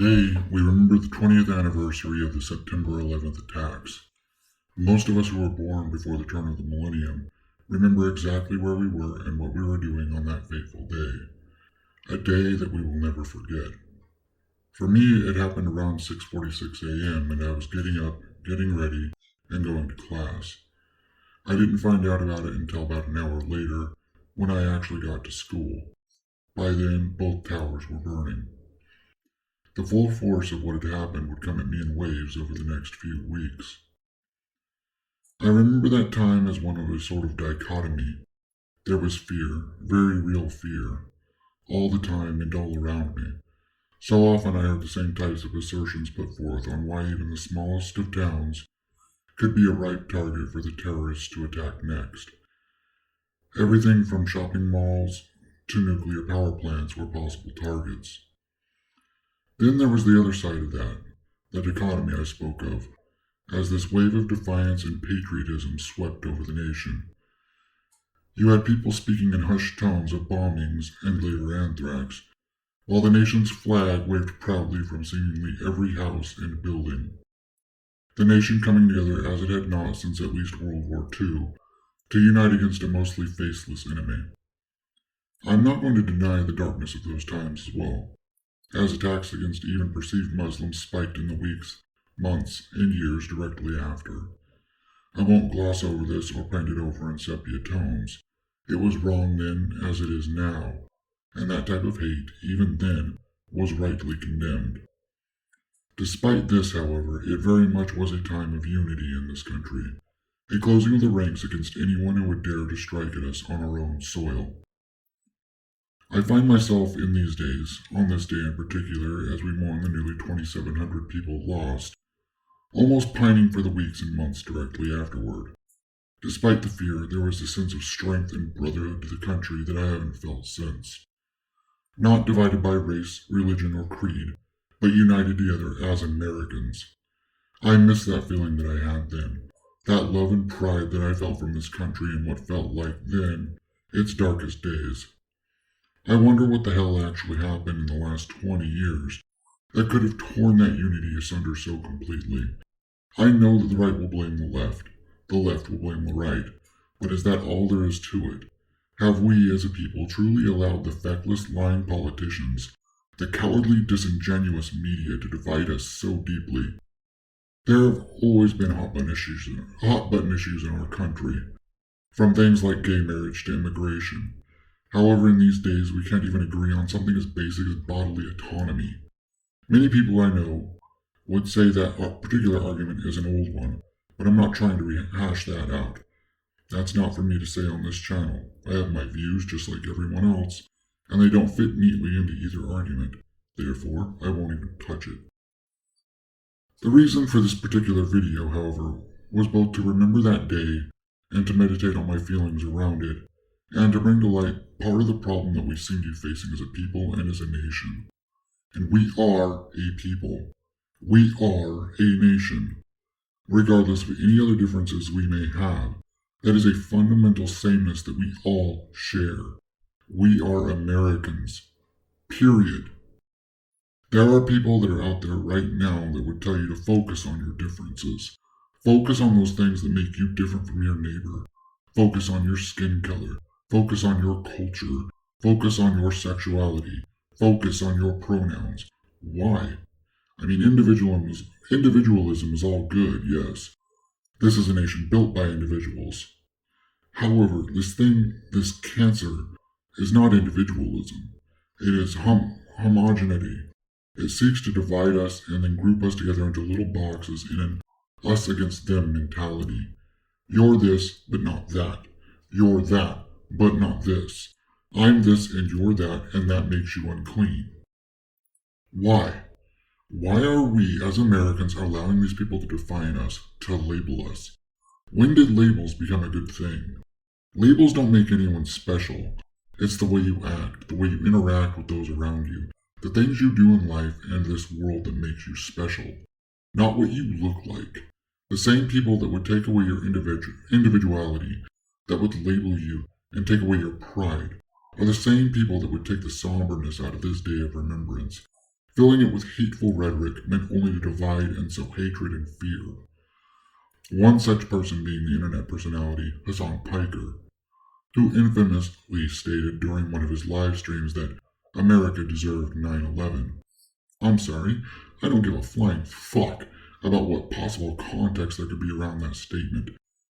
Today, we remember the 20th anniversary of the September 11th attacks. Most of us who were born before the turn of the millennium remember exactly where we were and what we were doing on that fateful day. A day that we will never forget. For me, it happened around 6:46 a.m. and I was getting up, getting ready, and going to class. I didn't find out about it until about an hour later, when I actually got to school. By then, both towers were burning. The full force of what had happened would come at me in waves over the next few weeks. I remember that time as one of a sort of dichotomy. There was fear, very real fear, all the time and all around me. So often I heard the same types of assertions put forth on why even the smallest of towns could be a ripe target for the terrorists to attack next. Everything from shopping malls to nuclear power plants were possible targets. Then there was the other side of that, the dichotomy I spoke of, as this wave of defiance and patriotism swept over the nation. You had people speaking in hushed tones of bombings and later anthrax, while the nation's flag waved proudly from seemingly every house and building. The nation coming together as it had not since at least World War II, to unite against a mostly faceless enemy. I'm not going to deny the darkness of those times as well, as attacks against even perceived Muslims spiked in the weeks, months, and years directly after. I won't gloss over this or paint it over in sepia tones. It was wrong then as it is now, and that type of hate, even then, was rightly condemned. Despite this, however, it very much was a time of unity in this country, a closing of the ranks against anyone who would dare to strike at us on our own soil. I find myself in these days, on this day in particular, as we mourn the nearly 2,700 people lost, almost pining for the weeks and months directly afterward. Despite the fear, there was a sense of strength and brotherhood to the country that I haven't felt since. Not divided by race, religion, or creed, but united together as Americans. I miss that feeling that I had then, that love and pride that I felt from this country in what felt like then, its darkest days. I wonder what the hell actually happened in the last 20 years that could have torn that unity asunder so completely. I know that the right will blame the left will blame the right, but is that all there is to it? Have we as a people truly allowed the feckless, lying politicians, the cowardly, disingenuous media to divide us so deeply? There have always been hot button issues in our country, from things like gay marriage to immigration. However, in these days, we can't even agree on something as basic as bodily autonomy. Many people I know would say that a particular argument is an old one, but I'm not trying to rehash that out. That's not for me to say on this channel. I have my views just like everyone else, and they don't fit neatly into either argument. Therefore, I won't even touch it. The reason for this particular video, however, was both to remember that day and to meditate on my feelings around it, and to bring to light part of the problem that we seem to be facing as a people and as a nation. And we are a people. We are a nation. Regardless of any other differences we may have, that is a fundamental sameness that we all share. We are Americans. Period. There are people that are out there right now that would tell you to focus on your differences. Focus on those things that make you different from your neighbor. Focus on your skin color. Focus on your culture. Focus on your sexuality. Focus on your pronouns. Why? I mean, individualism is all good, yes. This is a nation built by individuals. However, this cancer, is not individualism. It is homogeneity. It seeks to divide us and then group us together into little boxes in an us against them mentality. You're this, but not that. You're that, but not this. I'm this and you're that, and that makes you unclean. Why? Why are we, as Americans, allowing these people to define us, to label us? When did labels become a good thing? Labels don't make anyone special. It's the way you act, the way you interact with those around you, the things you do in life and this world that makes you special. Not what you look like. The same people that would take away your individuality, that would label you and take away your pride, are the same people that would take the somberness out of this day of remembrance, Filling it with hateful rhetoric meant only to divide and sow hatred and fear. One such person being the internet personality Hassan Piker, who infamously stated during one of his live streams that America deserved 9/11. I'm sorry, I don't give a flying fuck about what possible context there could be around that statement.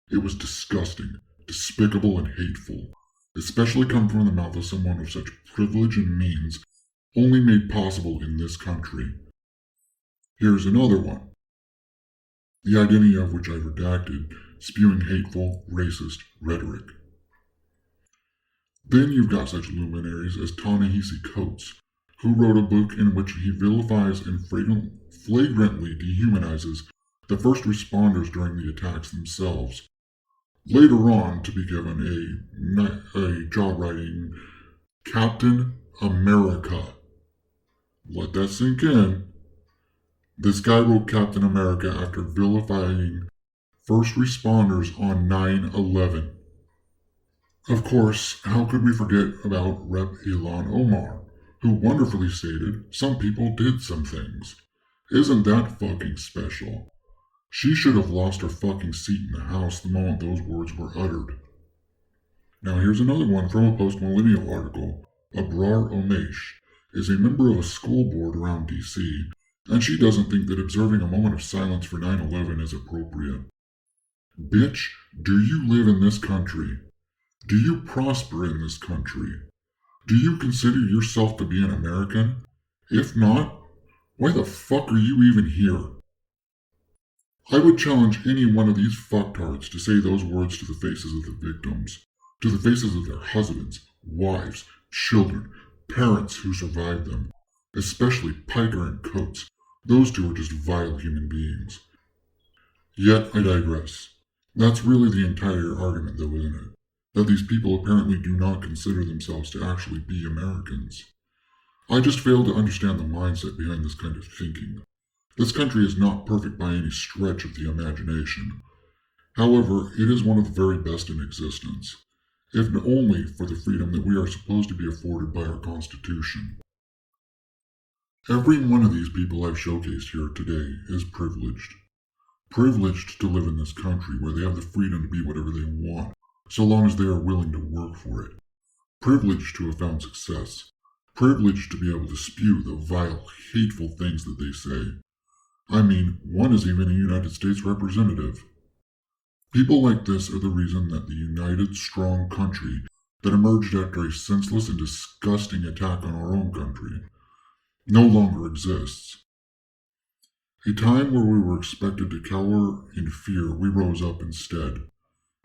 It was disgusting, despicable, and hateful, especially coming from the mouth of someone of such privilege and means only made possible in this country. Here's another one, the identity of which I've redacted, spewing hateful, racist rhetoric. Then you've got such luminaries as Ta-Nehisi Coates, who wrote a book in which he vilifies and flagrantly dehumanizes the first responders during the attacks themselves, later on to be given a job writing Captain America. Let that sink in. This guy wrote Captain America after vilifying first responders on 9/11. Of course, how could we forget about Rep. Ilhan Omar, who wonderfully stated, some people did some things. Isn't that fucking special? She should have lost her fucking seat in the House the moment those words were uttered. Now here's another one from a post-millennial article. Abrar Omesh is a member of a school board around DC, and she doesn't think that observing a moment of silence for 9/11 is appropriate. Bitch, do you live in this country? Do you prosper in this country? Do you consider yourself to be an American? If not, why the fuck are you even here? I would challenge any one of these fucktards to say those words to the faces of the victims, to the faces of their husbands, wives, children, parents who survived them, especially Piker and Coates. Those two are just vile human beings. Yet I digress. That's really the entire argument though, isn't it? That these people apparently do not consider themselves to actually be Americans. I just fail to understand the mindset behind this kind of thinking. This country is not perfect by any stretch of the imagination. However, it is one of the very best in existence, if only for the freedom that we are supposed to be afforded by our Constitution. Every one of these people I've showcased here today is privileged. Privileged to live in this country where they have the freedom to be whatever they want, so long as they are willing to work for it. Privileged to have found success. Privileged to be able to spew the vile, hateful things that they say. I mean, one is even a United States representative. People like this are the reason that the united, strong country that emerged after a senseless and disgusting attack on our own country no longer exists. A time where we were expected to cower in fear, we rose up instead.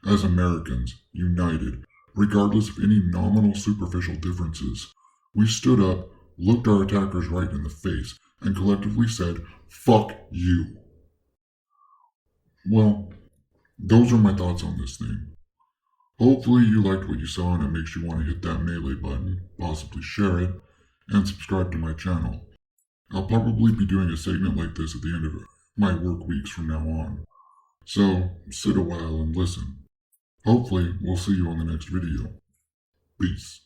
As Americans, united, regardless of any nominal superficial differences, we stood up, looked our attackers right in the face, and collectively said, "Fuck you." Well, those are my thoughts on this thing. Hopefully you liked what you saw and it makes you want to hit that melee button, possibly share it, and subscribe to my channel. I'll probably be doing a segment like this at the end of my work weeks from now on. So, sit a while and listen. Hopefully, we'll see you on the next video. Peace.